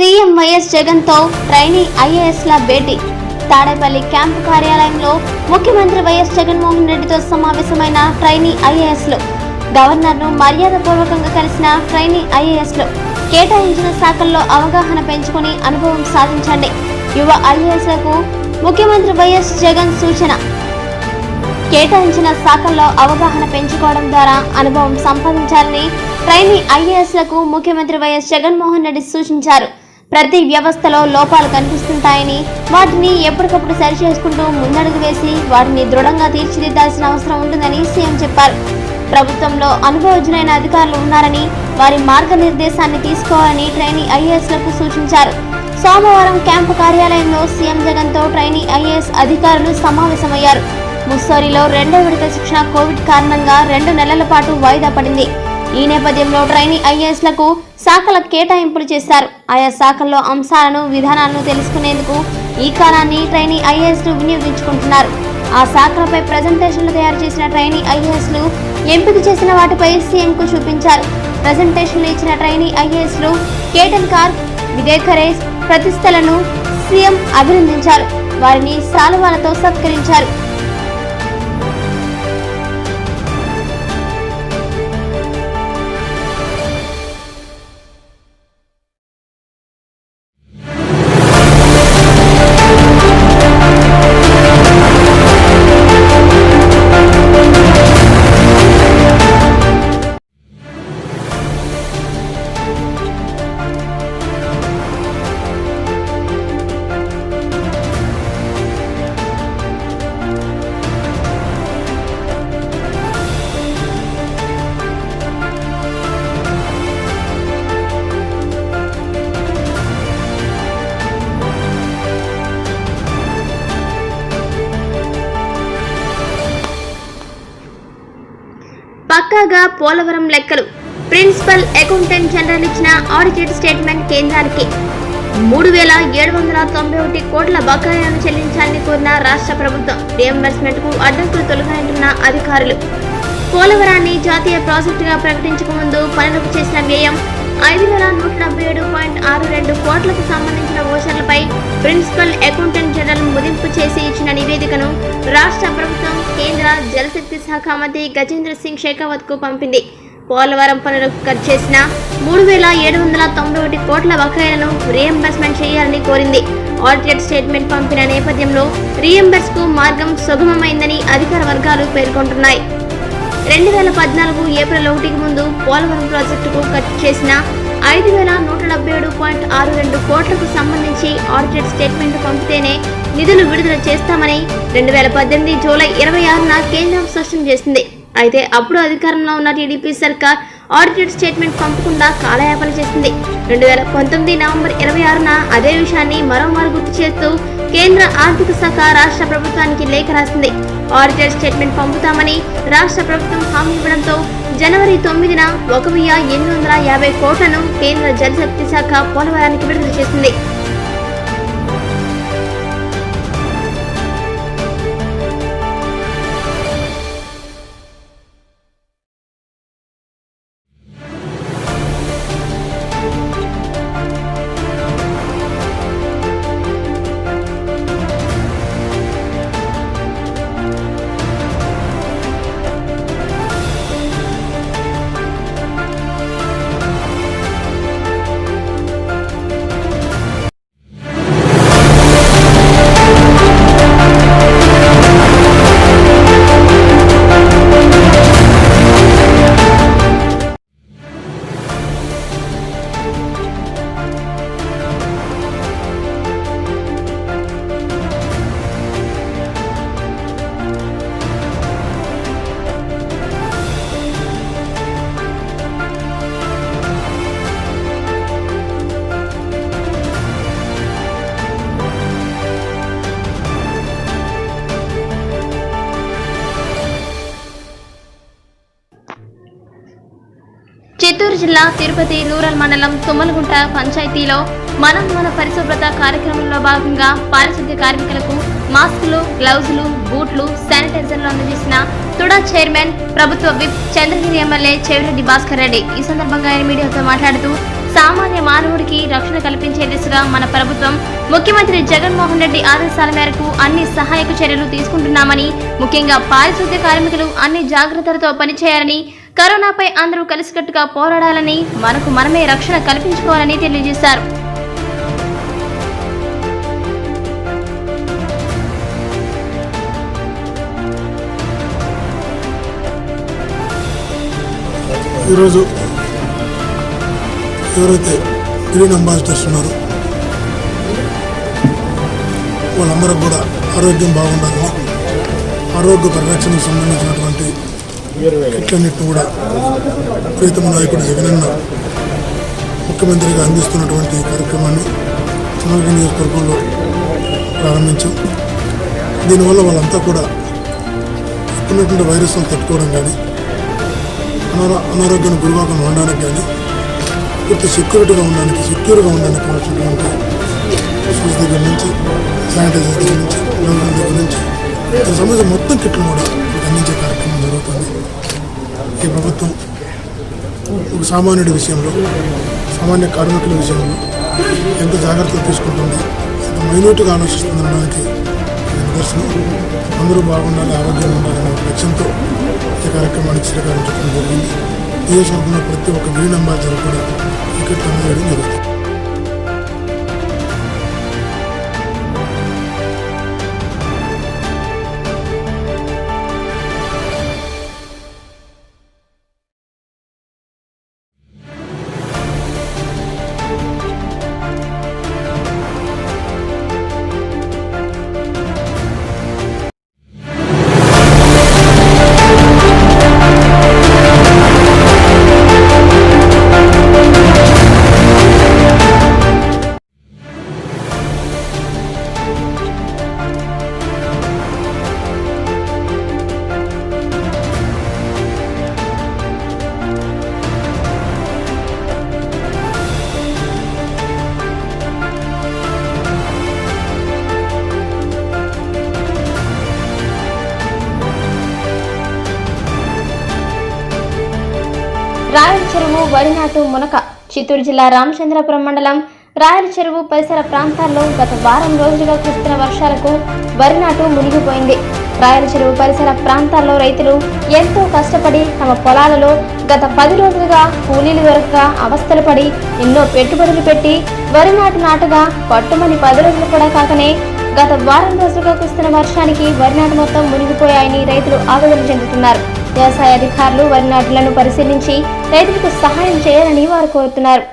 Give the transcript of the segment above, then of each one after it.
CM YS Jagan తో trainee ఐఏఎస్ల భేటీ. Tadepalli camp కార్యాలయంలో ముఖ్యమంత్రి వైఎస్ జగన్మోహన్ రెడ్డితో సమావేశమైన ట్రైనీ ఐఏఎస్లు. గవర్నర్ను మర్యాదపూర్వకంగా కలిసిన ట్రైనీ ఐఏఎస్లు. కేటాయించిన శాఖల్లో అవగాహన పెంచుకుని అనుభవం సాధించండి. యువ ఐఏఎస్లకు ముఖ్యమంత్రి వైఎస్ జగన్ సూచన. కేటాయించిన శాఖల్లో అవగాహన పెంచుకోవడం ద్వారా అనుభవం సంపాదించాలని ట్రైనీ ఐఏఎస్లకు ముఖ్యమంత్రి వైఎస్ జగన్మోహన్ రెడ్డి సూచించారు. ప్రతి వ్యవస్థలో లోపాలు కనిపిస్తుంటాయని వాటిని ఎప్పటికప్పుడు సరిచేసుకుంటూ ముందడుగు వేసి వాటిని దృఢంగా తీర్చిదిద్దాల్సిన అవసరం ఉంటుందని సీఎం చెప్పారు. ప్రభుత్వంలో అనుభవజ్ఞులైన అధికారులు ఉన్నారని వారి మార్గనిర్దేశాన్ని తీసుకోవాలని ట్రైనీ ఐఏఎస్లకు సూచించారు. సోమవారం క్యాంపు కార్యాలయంలో సీఎం జగన్తో ట్రైనీ ఐఏఎస్ అధికారులు సమావేశమయ్యారు. ముస్సోరిలో రెండో విడత శిక్షణ కోవిడ్ కారణంగా 2 నెలల పాటు వాయిదా పడింది. ఈ నేపథ్యంలో ట్రైనీ ఐఏఎస్లకు శాఖల కేటాయింపులు చేశారు. ఆయా శాఖల్లో అంశాలను విధానాలను తెలుసుకునేందుకు ఈ కాలాన్ని ట్రైనీ ఐఏఎస్లు వినియోగించుకుంటున్నారు. ఆ శాఖలపై ప్రజెంటేషన్లు తయారు చేసిన ట్రైనీ ఐఏఎస్లు ఎంపిక చేసిన వాటిపై సీఎంకు చూపించారు. ప్రజెంటేషన్లు ఇచ్చిన ట్రైనీ ఐఏఎస్లు కేటన్ కార్, విదేకరేజ్ ప్రతిష్టలను సీఎం అభినందించారు. వారిని శాలువాలతో సత్కరించారు. పక్కాగా పోలవరం లెక్కలు. ప్రిన్సిపల్ అకౌంటెంట్ జనరల్ ఇచ్చిన ఆడిటెడ్ స్టేట్మెంట్ కేంద్రానికి 3791 కోట్ల బకాయిలను చెల్లించాలని కోరిన రాష్ట్ర ప్రభుత్వం. రియంబర్స్మెంట్ కు అడ్డంకులు తొలగించిన అధికారులు. పోలవరాన్ని జాతీయ ప్రాజెక్టుగా ప్రకటించక ముందు పనులకు చేసిన వ్యయం 5177.62 కోట్లకు సంబంధించిన ఓచర్లపై ప్రిన్సిపల్ అకౌంటెంట్ జనరల్ ముదింపు చేసి ఇచ్చిన నివేదికను రాష్ట్ర ప్రభుత్వం కేంద్ర జలశక్తి శాఖ మంత్రి గజేంద్ర సింగ్ షెకావత్ కు పంపింది. పోలవరం పనులకు ఖర్చు చేసిన 3791 కోట్ల బకాయిలను రీఎంబర్స్మెంట్ చేయాలని కోరింది. ఆడిటెడ్ స్టేట్మెంట్ పంపిన నేపథ్యంలో రీఎంబర్స్ కు మార్గం సుగమమైందని అధికార వర్గాలు పేర్కొంటున్నాయి. 2014 ఏప్రిల్ 1కి ముందు పోలవరం ప్రాజెక్టుకు ఖర్చు చేసిన 5177.62 కోట్లకు సంబంధించి ఆడిటెడ్ స్టేట్మెంట్ పంపితేనే నిధులు విడుదల చేస్తామని 2018 జూలై 26న కేంద్రం స్పష్టం చేసింది. అయితే అప్పుడు అధికారంలో ఉన్న టీడీపీ సర్కార్ ఆడిటెడ్ స్టేట్మెంట్ పంపకుండా కాలయాపన చేసింది. 2019 నవంబర్ 26న అదే విషయాన్ని మరోమారు గుర్తు చేస్తూ కేంద్ర ఆర్థిక శాఖ రాష్ట్ర ప్రభుత్వానికి లేఖ రాసింది. ఆడిటెడ్ స్టేట్మెంట్ పంపుతామని రాష్ట్ర ప్రభుత్వం హామీ ఇవ్వడంతో జనవరి 9న 1850 కోట్లను కేంద్ర జలశక్తి శాఖ పోలవరానికి విడుదల చేసింది. చిత్తూరు జిల్లా తిరుపతి రూరల్ మండలం తుమ్మలగుంట పంచాయతీలో మనం మన పరిశుభ్రత కార్యక్రమంలో భాగంగా పారిశుద్ధ్య కార్మికులకు మాస్కులు, గ్లౌజులు, బూట్లు, శానిటైజర్లు అందజేసిన తుడా చైర్మన్ ప్రభుత్వ విప్ చంద్రగిరి ఎమ్మెల్యే చెవిరెడ్డి భాస్కర్ రెడ్డి. ఈ సందర్భంగా ఆయన మీడియాతో మాట్లాడుతూ సామాన్య మానవుడికి రక్షణ కల్పించే దిశగా మన ప్రభుత్వం ముఖ్యమంత్రి జగన్మోహన్ రెడ్డి ఆదేశాల మేరకు అన్ని సహాయక చర్యలు తీసుకుంటున్నామని, ముఖ్యంగా పారిశుద్ధ్య కార్మికులు అన్ని జాగ్రత్తలతో పనిచేయాలని, కరోనాపై అందరూ కలిసికట్టుగా పోరాడాలని, మనకు మనమే రక్షణ కల్పించుకోవాలని తెలియజేశారు. ఈరోజు ఎవరైతే గ్రీన్ అంబాసిడర్స్ ఉన్నారో వాళ్ళందరూ కూడా ఆరోగ్యం బాగుండాలని, ఆరోగ్య పరిరక్షణకు సంబంధించినటువంటి కిట్లన్నింటిని కూడా ప్రీతమ నాయకుడు జగనన్న ముఖ్యమంత్రిగా అందిస్తున్నటువంటి కార్యక్రమాన్ని చంద్రగిరి నియోజకవర్గంలో ప్రారంభించాం. దీనివల్ల వాళ్ళంతా కూడా ఉన్నటువంటి వైరస్ను తట్టుకోవడం కానీ, అనారోగ్యాన్ని గురికాకుండా ఉండడానికి కానీ, పూర్తి సెక్యూర్గా ఉండడానికి వచ్చినటువంటి షూస్ దగ్గర నుంచి, శానిటైజర్ దగ్గర నుంచి, గ్లౌజుల దగ్గర నుంచి దానికి సంబంధించిన మొత్తం కిట్లు కూడా అందించే కార్యక్రమం జరుగుతుంది. ఈ ప్రభుత్వం ఒక సామాన్యుడి విషయంలో, సామాన్య కార్మికుల విషయంలో ఎంత జాగ్రత్తలు తీసుకుంటుంది, ఎంత మైన్యూట్గా ఆలోచిస్తుందనడానికి నిదర్శనం. అందరూ బాగుండాలి, ఆరోగ్యంగా ఉండాలనే ఒక లక్ష్యంతో ఈ కార్యక్రమానికి శ్రీకారం చుట్టడం జరిగింది. నియోజకవర్గంలో ప్రతి ఒక్క గ్రీన్ అంబాసిడర్ కూడా టికెట్లు అందజేయడం జరుగుతుంది. రాయల చెరువు వరినాటు మునక చిత్తూరు జిల్లా రామచంద్రపురం మండలం రాయల చెరువు పరిసర ప్రాంతాల్లో గత వారం రోజులుగా కురుస్తున్న వర్షాలకు వరినాటు మునిగిపోయింది. రాయల చెరువు పరిసర ప్రాంతాల్లో రైతులు ఎంతో కష్టపడి తమ పొలాలలో గత 10 రోజులుగా కూలీలు దొరకక అవస్థలు పడి ఎన్నో పెట్టుబడులు పెట్టి వరినాటు నాటుగా పట్టుమని 10 రోజులు కూడా కాకనే గత వారం రోజులుగా కురుస్తున్న వర్షానికి వరినాటు మొత్తం మునిగిపోయాయని రైతులు ఆవేదన చెందుతున్నారు. వ్యవసాయ అధికారులు వరి నాటులను పరిశీలించి రైతులకు సహాయం చేయాలని వారు కోరుతున్నారు.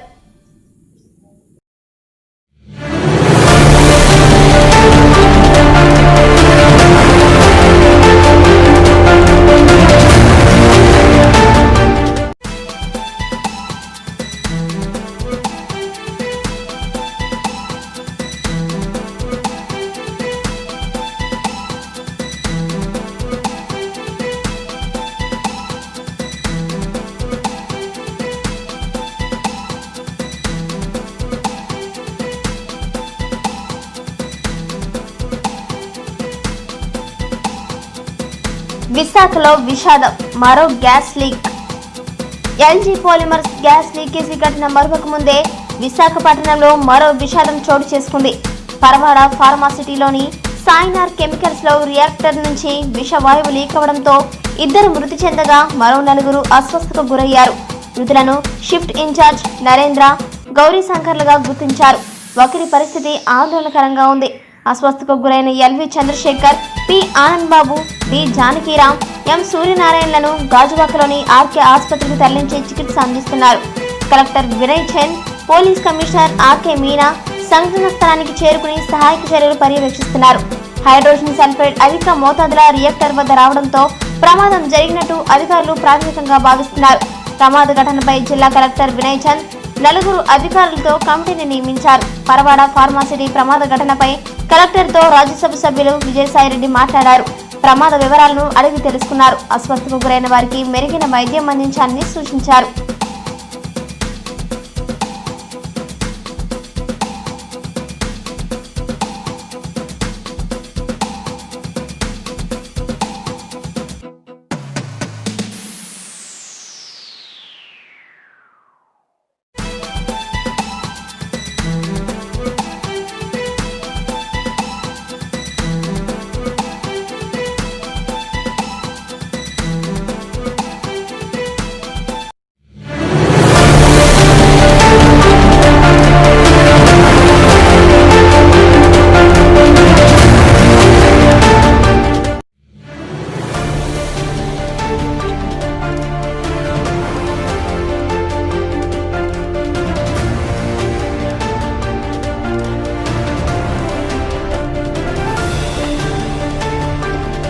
విశాఖలో విషాదం, మరో gas leak. LG polymers gas leakage ఘటన మరొక ముందే విశాఖపట్నంలో మరో విషాదం చోటు చేసుకుంది. పరవాడ ఫార్మాసిటీలోని సాయినార్ కెమికల్స్ లో రియాక్టర్ నుంచి విషవాయువు లీక్ అవడంతో 2 మృతి చెందగా మరో 4 అస్వస్థతకు గురయ్యారు. మృతులను షిఫ్ట్ ఇన్ఛార్జ్ నరేంద్ర, గౌరీ శంకర్లుగా గుర్తించారు. ఒకరి పరిస్థితి ఆందోళనకరంగా ఉంది. అస్వస్థతకు గురైన LV Chandrasekhar, P Anand Babu, D Janakiram, M సూర్యనారాయణలను గాజువాకలోని ఆర్కే ఆసుపత్రికి తరలించి చికిత్స అందిస్తున్నారు. Collector Vinay Chand, police commissioner RK Meena సంఘటన స్థలానికి చేరుకుని సహాయక చర్యలు పర్యవేక్షిస్తున్నారు. హైడ్రోజన్ సల్ఫైడ్ అధిక మోతాదుల రియాక్టర్ వద్ద రావడంతో ప్రమాదం జరిగినట్టు అధికారులు ప్రాథమికంగా భావిస్తున్నారు. ప్రమాద ఘటనపై జిల్లా కలెక్టర్ వినయ్ చంద్ 4 అధికారులతో కమిటీని నియమించారు. పరవాడ ఫార్మాసిటీ ప్రమాద ఘటనపై కలెక్టర్తో రాజ్యసభ సభ్యులు విజయసాయిరెడ్డి మాట్లాడారు. ప్రమాద వివరాలను అడిగి తెలుసుకున్నారు. అస్వస్థతకు గురైన వారికి మెరుగైన వైద్యం అందించాలని సూచించారు.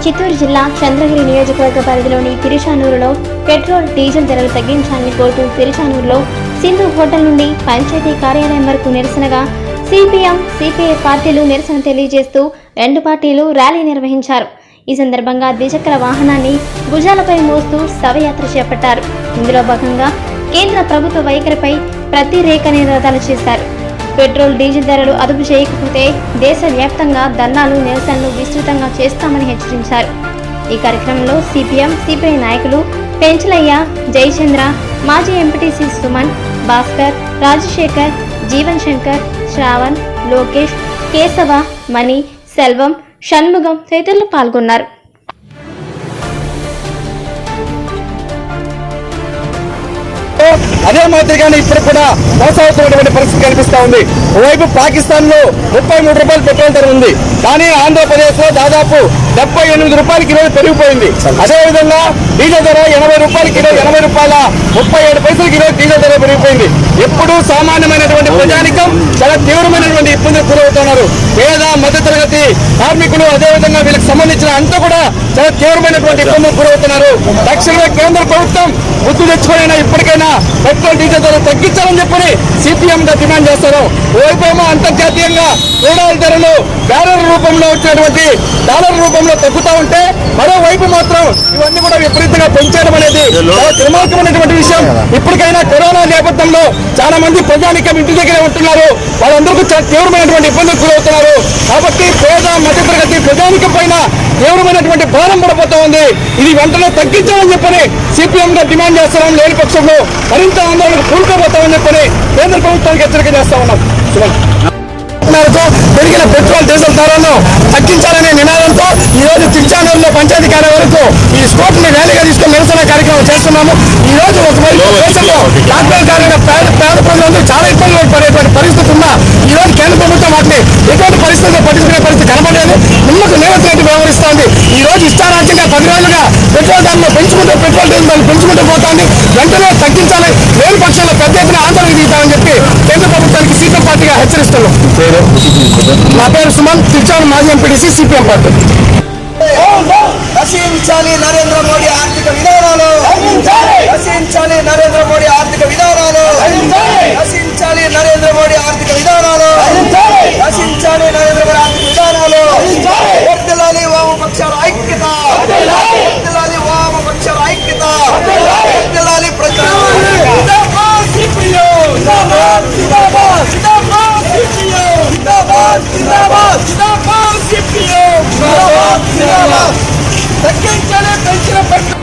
చిత్తూరు జిల్లా చంద్రగిరి నియోజకవర్గ పరిధిలోని తిరుచానూరులో పెట్రోల్ డీజిల్ ధరలు తగ్గించాలని కోరుతూ తిరుచానూరులో సింధు హోటల్ నుండి పంచాయతీ కార్యాలయం వరకు నిరసనగా సిపిఎం సిపిఐ పార్టీలు నిరసన తెలియజేస్తూ రెండు పార్టీలు ర్యాలీ నిర్వహించారు. ఈ సందర్భంగా ద్విచక్ర వాహనాన్ని భుజాలపై మోస్తూ శవయాత్ర చేపట్టారు. ఇందులో భాగంగా కేంద్ర ప్రభుత్వ వైఖరిపై ప్రతిరేక నినాదాలు చేశారు. పెట్రోల్ డీజిల్ ధరలు అదుపు చేయకపోతే దేశవ్యాప్తంగా ధర్నాలు నిరసనలు విస్తృతంగా చేస్తామని హెచ్చరించారు. ఈ కార్యక్రమంలో సిపిఎం సిపిఐ నాయకులు పెంచలయ్య, జయచంద్ర, మాజీ ఎంపీటీసీ సుమన్, భాస్కర్, రాజశేఖర్, జీవన్ శంకర్, శ్రావణ్, లోకేష్, కేశవ, మణి, సెల్వం, షణ్ముగం తదితరులు పాల్గొన్నారు. అదే మాదిరిగానే ఇప్పుడు కూడా మోసవుతున్నటువంటి పరిస్థితి కనిపిస్తా ఉంది. ఓవైపు పాకిస్తాన్ లో 33 రూపాయలు పెట్రోల్ ధర ఉంది, కానీ ఆంధ్రప్రదేశ్ లో దాదాపు 78 రూపాయలకి ఈరోజు పెరిగిపోయింది. అదేవిధంగా డీజిల్ ధర 80 రూపాయలకి ఈరోజు 80 రూపాయల 37 పైసలకి ఈరోజు డీజిల్ ధర పెరిగిపోయింది. ఎప్పుడు సామాన్యమైనటువంటి ప్రజానికం చాలా తీవ్రమైనటువంటి ఇబ్బందులు గురవుతున్నారు. పేద మధ్యతరగతి కార్మికులు అదేవిధంగా వీళ్ళకి సంబంధించిన అంతా కూడా చాలా తీవ్రమైనటువంటి ఇబ్బందులు గురవుతున్నారు. తక్షణమే కేంద్ర ప్రభుత్వం గుర్తు తెచ్చుకోనైనా ఇప్పటికైనా పెట్రోల్ డీజిల్ ధరలు తగ్గించాలని చెప్పని సిపిఎం గా డిమాండ్ చేస్తారు. ఓవైపేమో అంతర్జాతీయంగా క్రూడాయిల్ ధరలు బ్యారెల్ రూపంలో వచ్చినటువంటి డాలర్ రూపంలో తగ్గుతూ ఉంటే, మరోవైపు మాత్రం ఇవన్నీ కూడా విపరీతంగా పెంచడం అనేది చాలా దుర్మార్గమైనటువంటి విషయం. ఇప్పటికైనా కరోనా నేపథ్యంలో చాలా మంది ప్రజానికం ఇంటి దగ్గరే ఉంటున్నారు. వాళ్ళందరికీ చాలా తీవ్రమైనటువంటి ఇబ్బందులు గురవుతున్నారు. కాబట్టి పేద మధ్యతరగతి ప్రజానికం పైన తీవ్రమైనటువంటి భారం పడిపోతా ఉంది. ఇది వెంటనే తగ్గించాలని చెప్పని సిపిఎం గా డిమాండ్ చేస్తున్నాం. లేని పక్షంలో మరింత ఆందోళనకు కూరుకోబోతామని చెప్పని కేంద్ర ప్రభుత్వానికి హెచ్చరిక చేస్తా ఉన్నాం. పెరిగిన పెట్రోల్ డీజిల్ ధరలను తగ్గించాలనే నినాదంతో ఈ రోజు తిరుచానూరులో పంచాయతీ కార్యాలయం వరకు ఈ స్పోర్ట్ ని ర్యాలీగా తీసుకుని నిరసన కార్యక్రమం చేస్తున్నాము. ఈ రోజు ఒకవైపు దేశంలో లాక్డౌన్ కారణంగా పేద ప్రజలందరూ చాలా ఇబ్బందులు పడేటువంటి పరిస్థితి ఉన్నా ఈ రోజు కేంద్ర ప్రభుత్వం వాటిని ఎటువంటి పరిస్థితుల్లో పట్టించుకునే పరిస్థితి కనబడలేదు. నిమ్మకు నిలవచ్చినట్టు వ్యవహరిస్తోంది. ఈ రోజు ఇష్టారాజ్యంగా 10 రోజులుగా పెట్రోల్ ధరలు పెంచుకుంటూ పెట్రోల్ డీజిల్ ధరలు పెంచుకుంటూ పోతోంది. వెంటనే తగ్గించాలి, లేని పక్షంలో పెద్ద ఎత్తున ఆందోళన దిగుతామని చెప్పి కేంద్ర ప్రభుత్వానికి సిపిఎం పార్టీగా హెచ్చరిస్తున్నాం. నా పేరు సుమన్, తిరుచానూరు మాజీ ఎంపీటీసీ, సిపిఎం పార్టీ. నశించాలి నరేంద్ర మోడీ ఆర్థిక విధానాలు, నశించాలి నరేంద్ర మోడీ ఆర్థిక విధానాలు, నశించాలి నరేంద్ర మోడీ ఆర్థిక విధానాలు, నశించాలి నరేంద్ర మోడీ ఆర్థిక విధానాలు. వర్ధిల్లాలి వామపక్షాల ఐక్యత, వర్ధిల్లాలి వామపక్షాల ఐక్యత, వర్ధిల్లాలి ప్రజా తగ్గించాలి పెంచిన పెట్రోల్.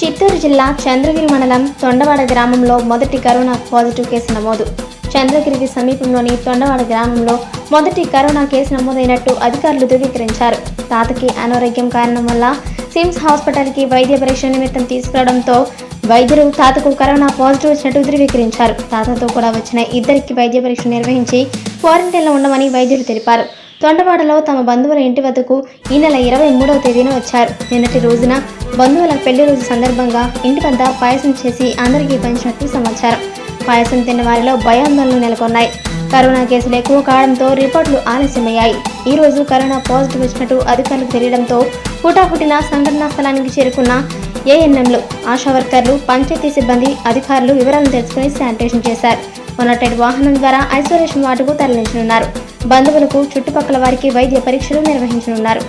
చిత్తూరు జిల్లా చంద్రగిరి మండలం తొండవాడ గ్రామంలో మొదటి కరోనా పాజిటివ్ కేసు నమోదు. చంద్రగిరికి సమీపంలోని తొండవాడ గ్రామంలో మొదటి కరోనా కేసు నమోదైనట్టు అధికారులు ధృవీకరించారు. తాతకి అనారోగ్యం కారణం వల్ల సిమ్స్ హాస్పిటల్కి వైద్య పరీక్ష నిమిత్తం తీసుకురావడంతో వైద్యులు తాతకు కరోనా పాజిటివ్ వచ్చినట్టు ధృవీకరించారు. తాతతో కూడా వచ్చిన ఇద్దరికి వైద్య పరీక్ష నిర్వహించి క్వారంటైన్లో ఉండమని వైద్యులు తెలిపారు. తొండవాడలో తమ బంధువుల ఇంటి వద్దకు ఈ నెల 23వ తేదీన వచ్చారు. నిన్నటి రోజున బంధువుల పెళ్లి రోజు సందర్భంగా ఇంటి వద్ద పాయసం చేసి అందరికీ పంచినట్టు సమాచారం. పాయసం తిన్న వారిలో భయాందోళనలు నెలకొన్నాయి. కరోనా కేసులు ఎక్కువ కావడంతో రిపోర్టులు ఆలస్యమయ్యాయి. ఈ రోజు కరోనా పాజిటివ్ వచ్చినట్టు అధికారులకు తెలియడంతో హుటాహుటిన సంఘటనా స్థలానికి చేరుకున్న ఏఎన్ఎంలు, ఆశా వర్కర్లు, పంచాయతీ సిబ్బంది, అధికారులు వివరాలను తెలుసుకుని శానిటేషన్ చేశారు. 108 వాహనం ద్వారా ఐసోలేషన్ వార్డుకు తరలించనున్నారు. బంధువులకు, చుట్టుపక్కల వారికి వైద్య పరీక్షలు నిర్వహించనున్నారు.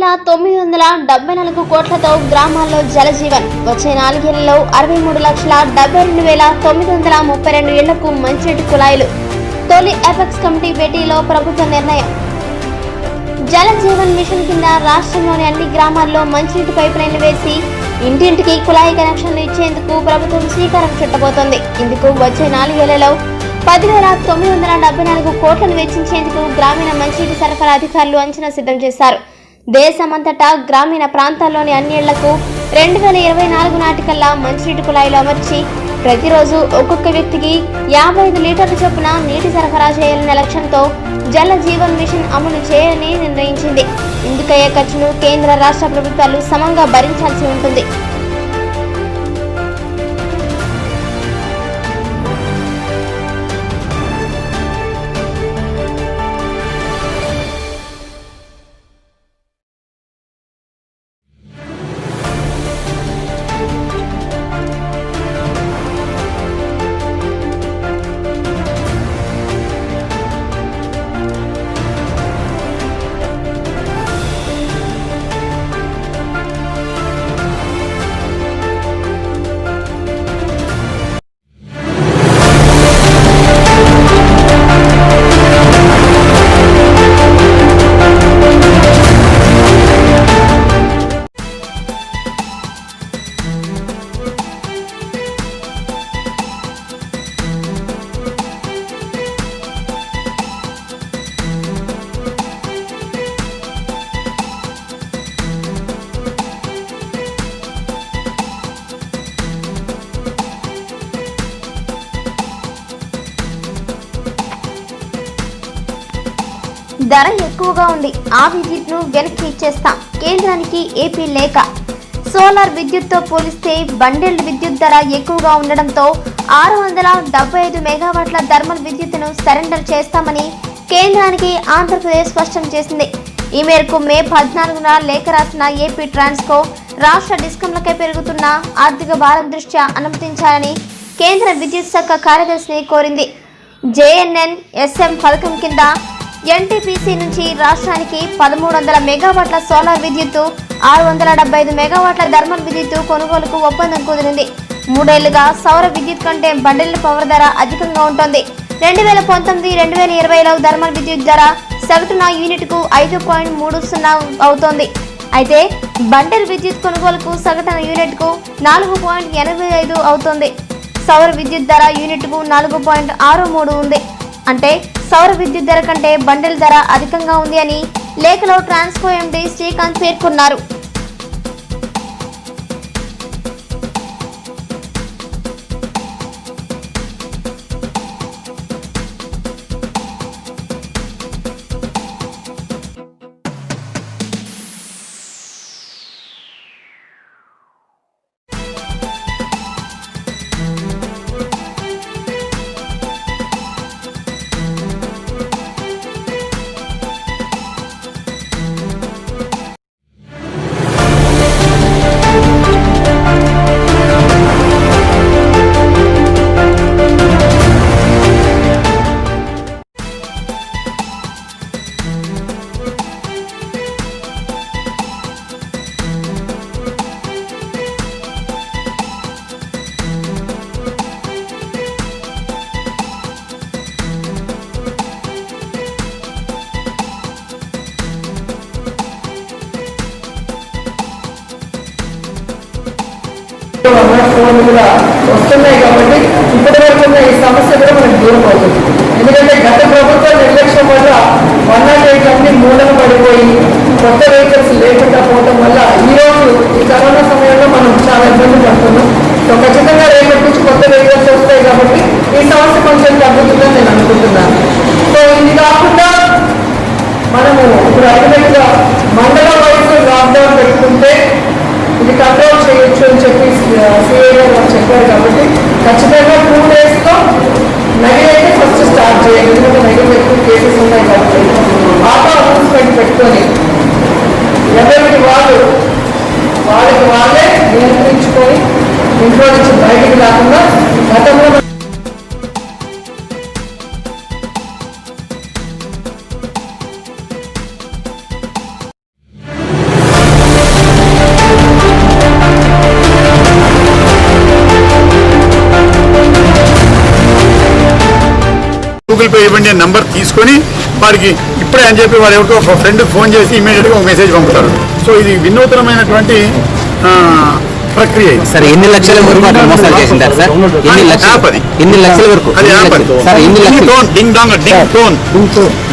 10,974 కోట్లతో గ్రామాల్లో జలజీవన్. వచ్చే 4 ఏళ్లలో 63,72,932 ఇళ్లకు మంచినీటి కుళాయిలు. తొలి ఎపెక్స్ కమిటీ భేటీలో ప్రభుత్వ నిర్ణయం. జలజీవన్ మిషన్ కింద రాష్ట్రంలోని అన్ని గ్రామాల్లో మంచినీటి పైప్ లైన్లు వేసి ఇంటింటికి కుళాయి కనెక్షన్లు ఇచ్చేందుకు ప్రభుత్వం శ్రీకారం చుట్టబోతోంది. ఇందుకు వచ్చే 4 ఏళ్లలో 10,974 కోట్లను వెచ్చించేందుకు గ్రామీణ మంచినీటి సరఫరా అధికారులు అంచనా సిద్ధం చేశారు. దేశమంతటా గ్రామీణ ప్రాంతాల్లోని అన్ని ఇళ్లకు 2024 నాటికల్లా మంచినీటి కుళాయిలు అమర్చి ప్రతిరోజు ఒక్కొక్క వ్యక్తికి 55 లీటర్ల చొప్పున నీటి సరఫరా చేయాలనే లక్ష్యంతో జల జీవన్ మిషన్ అమలు చేయాలని నిర్ణయించింది. ఇందుకయ్యే ఖర్చును కేంద్ర రాష్ట్ర ప్రభుత్వాలు సమంగా భరించాల్సి ఉంటుంది. ధర ఎక్కువగా ఉంది, ఆ విద్యుత్ను వెనక్కి ఇచ్చేస్తాం. కేంద్రానికి ఏపీ లేఖ. సోలార్ విద్యుత్తో పోలిస్తే బండిల్డ్ విద్యుత్ ధర ఎక్కువగా ఉండడంతో 675 మెగావాట్ల థర్మల్ విద్యుత్తును సరెండర్ చేస్తామని కేంద్రానికి ఆంధ్రప్రదేశ్ స్పష్టం చేసింది. ఈ మేరకు మే 14న లేఖ రాసిన ఏపీ ట్రాన్స్కో రాష్ట్ర డిస్కంలపై పెరుగుతున్న ఆర్థిక భారం దృష్ట్యా అనుమతించాలని కేంద్ర విద్యుత్ శాఖ కార్యదర్శిని కోరింది. JNNSM పథకం కింద NTPC నుంచి రాష్ట్రానికి 1300 మెగావాట్ల సోలార్ విద్యుత్తు, 675 మెగావాట్ల థర్మల్ విద్యుత్తు కొనుగోలుకు ఒప్పందం కుదిరింది. 3 ఏళ్లుగా సౌర విద్యుత్ కంటే బండిల్ పవర్ ధర అధికంగా ఉంటుంది. 2019-2020లో థర్మల్ విద్యుత్ ధర సగటున యూనిట్కు 5.30 అవుతోంది. అయితే బండిల్ విద్యుత్ కొనుగోలుకు సగటున యూనిట్కు 4.85 అవుతుంది. సౌర విద్యుత్ ధర యూనిట్కు 4.63 ఉంది. అంటే సౌర విద్యుత్ ధర కంటే బండిల్ ధర అధికంగా ఉంది అని లేఖలో ట్రాన్స్కో MD శ్రీకాంత్ పేర్కొన్నారు. కూడా వస్తున్నాయి కాబట్టి ఇప్పటి వరకు ఉన్న ఈ సమస్య కూడా మనకు దూరం అవుతుంది. ఎందుకంటే గత ప్రభుత్వ నిర్లక్ష్యం వల్ల 108 అన్ని మూలన పడిపోయి కొత్త వెహికల్స్ లేకుండా పోవడం వల్ల ఈరోజు ఈ కరోనా సమయంలో మనం చాలా ఇబ్బంది పడుతున్నాం. సో ఖచ్చితంగా రేపటి నుంచి కొత్త వెహికల్స్ వస్తాయి కాబట్టి ఈ సమస్య కొంచెం తగ్గుతుందని నేను అనుకుంటున్నాను. సో ఇది కాకుండా మనము ఇప్పుడు అల్టిమేట్గా మండల వైపు లాక్డౌన్ పెట్టుకుంటే ఇది కంట్రోల్ చేయొచ్చు అని చెప్పి CA గారు చెప్పారు. కాబట్టి ఖచ్చితంగా 2 daysలో నెగిటివ్ అయితే ఫస్ట్ స్టార్ట్ చేయాలి. ఎందుకంటే నెగిటివ్ ఎక్కువ కేసెస్ ఉన్నాయి కాబట్టి ఆటో అనౌన్స్మెంట్ పెట్టుకొని ఎవరికి వాళ్ళకి వాళ్ళే నియంత్రించుకొని ఇంట్లో నుంచి బయటికి రాకుండా గతంలో గూగుల్ పే ఇవ్వండి అని నంబర్ తీసుకొని వారికి ఇప్పుడే అని చెప్పి వారు ఎవరికో ఒక ఫ్రెండ్కి ఫోన్ చేసి ఇమీడియట్గా ఒక మెసేజ్ పంపుతారు. సో ఇది వినూతనమైనటువంటి ప్రక్రియ. సార్ ఎన్ని లక్షల వరకు అట్లా మోసాలు చేసింటారు సార్? ఎన్ని లక్షల వరకు? అది యాప్ అది.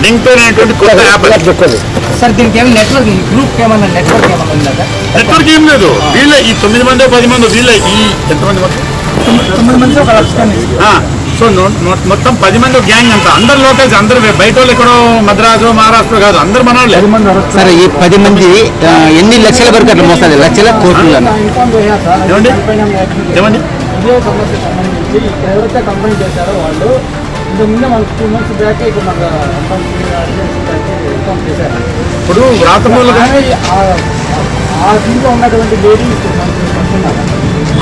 డింగ్ టోన్ అనేటువంటి కొత్త యాప్ అది. సార్ దీనికి ఏమైనా నెట్వర్క్ ఏమన్నా ఉందా సార్? నెట్వర్క్ ఏం లేదు. వీళ్ళే ఈ 9 మందో 10 మందో వీళ్ళే ఈ ఎంతమంది మొత్తం 9 మంది ఒక లక్ష. సో మొత్తం 10 మంది గ్యాంగ్ అంతా, అందరు లోకల్స్, అందరు బయట వాళ్ళు ఎక్కడో మద్రాసు మహారాష్ట్ర కాదు, అందరు మన వాళ్ళే. సార్ ఈ 10 మంది ఎన్ని లక్షల వరకు అట్లా మోసాలు? లక్షల కోట్లు ఏమండి ఏమండి ఇదే సమస్య సంబంధించి ఎవరైతే కంప్లైంట్ చేశారో వాళ్ళు ఇంతకుముందే మనకు 2 months బ్యాక్ ఇక్కడ మన ఇన్ఫార్మ్ చేశారు. ఇప్పుడు వ్రాతమూల ఆ దీంట్లో ఉన్నటువంటి లేడీ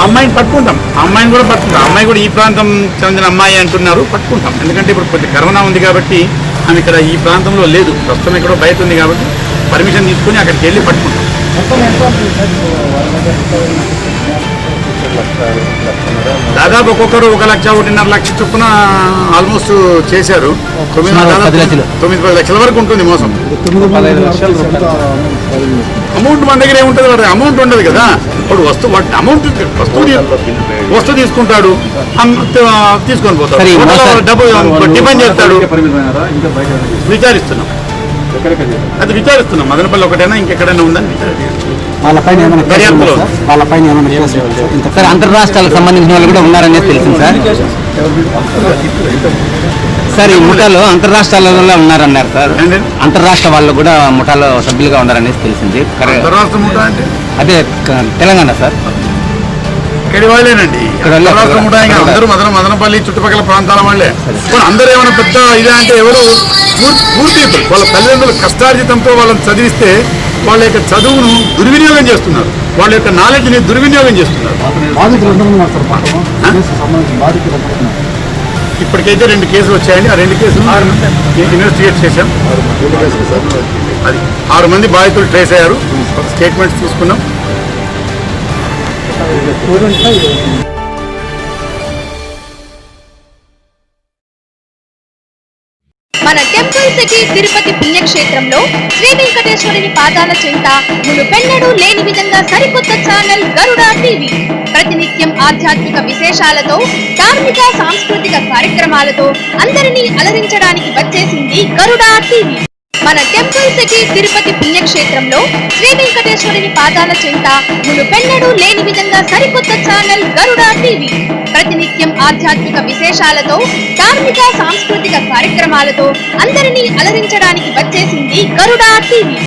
అమ్మాయిని పట్టుకుంటాం, అమ్మాయిని కూడా పట్టుకుంటాం. అమ్మాయి కూడా ఈ ప్రాంతం చెందిన అమ్మాయి అంటున్నారు, పట్టుకుంటాం. ఎందుకంటే ఇప్పుడు కొద్ది కరోనా ఉంది కాబట్టి ఆమె ఇక్కడ ఈ ప్రాంతంలో లేదు, ప్రస్తుతం ఇక్కడ బయట ఉంది కాబట్టి పర్మిషన్ తీసుకుని అక్కడికి వెళ్ళి పట్టుకుంటాం. దాదాపు ఒక్కొక్కరు 1 లక్ష 1.5 లక్ష చొప్పున ఆల్మోస్ట్ చేశారు. 9-10 లక్షల వరకు ఉంటుంది మోసం. అమౌంట్ మన దగ్గర ఏముంటుంది? వాడు అమౌంట్ ఉండదు కదా. ఇప్పుడు వస్తువు తీసుకుంటాడు, తీసుకొని పోతాడు, డబ్బు డిపెండ్ చేస్తాడు. విచారిస్తున్నాం, అది విచారిస్తున్నాం. మదనపల్లి ఒకటైనా ఇంకెక్కడైనా ఉందని వాళ్ళపైన సార్ అంతర్రాష్ట్రాలకు సంబంధించిన వాళ్ళు కూడా ఉన్నారనేది తెలిసింది సార్. సార్ ఈ ముఠాలో అంతర్రాష్ట్రాలలో ఉన్నారన్నారు సార్. అంతర్రాష్ట్ర వాళ్ళు కూడా ముఠాలో సభ్యులుగా ఉన్నారనేది తెలిసింది. అంతర్రాష్ట్ర ముఠా అంటే అదే తెలంగాణ సార్. ఇక్కడి వాళ్ళేనండి అంతర్రాష్ట్ర ముఠా. ఇంకా అందరూ మదనపల్లి చుట్టుపక్కల ప్రాంతాల వాళ్ళే. అందరూ ఏమైనా పెద్ద ఇదే అంటే ఎవరు పూర్తి వాళ్ళ తల్లిదండ్రులు కష్టార్జితంతో వాళ్ళని చదివిస్తే వాళ్ళ యొక్క చదువును దుర్వినియోగం చేస్తున్నారు, వాళ్ళ యొక్క నాలెడ్జ్ని దుర్వినియోగం చేస్తున్నారు. ఇప్పటికైతే 2 కేసులు వచ్చాయండి. ఆ 2 కేసులు ఇన్వెస్టిగేట్ చేశాం. అది 6 మంది బాధితులు ట్రేస్ అయ్యారు. స్టేట్మెంట్స్ తీసుకున్నాం. మన టెంపుల్ సిటీ తిరుపతి పుణ్యక్షేత్రంలో శ్రీ వెంకటేశ్వరుని పాదాల చెంత మునుపెన్నడూ లేని విధంగా సరికొత్త ఛానల్ గరుడా టీవీ. ప్రతినిత్యం ఆధ్యాత్మిక విశేషాలతో, ధార్మిక సాంస్కృతిక కార్యక్రమాలతో అందరినీ అలరించడానికి వచ్చేసింది గరుడా టీవీ. మన టెంపుల్ సిటీ తిరుపతి పుణ్యక్షేత్రంలో శ్రీ వెంకటేశ్వరుని పాదాల చెంత మునుపెన్నడూ లేని విధంగా సరికొత్త ఛానల్ గరుడా టీవీ. ప్రతినిత్యం ఆధ్యాత్మిక విశేషాలతో, ధార్మిక సాంస్కృతిక కార్యక్రమాలతో అందరినీ అలరించడానికి వచ్చేసింది గరుడా టీవీ.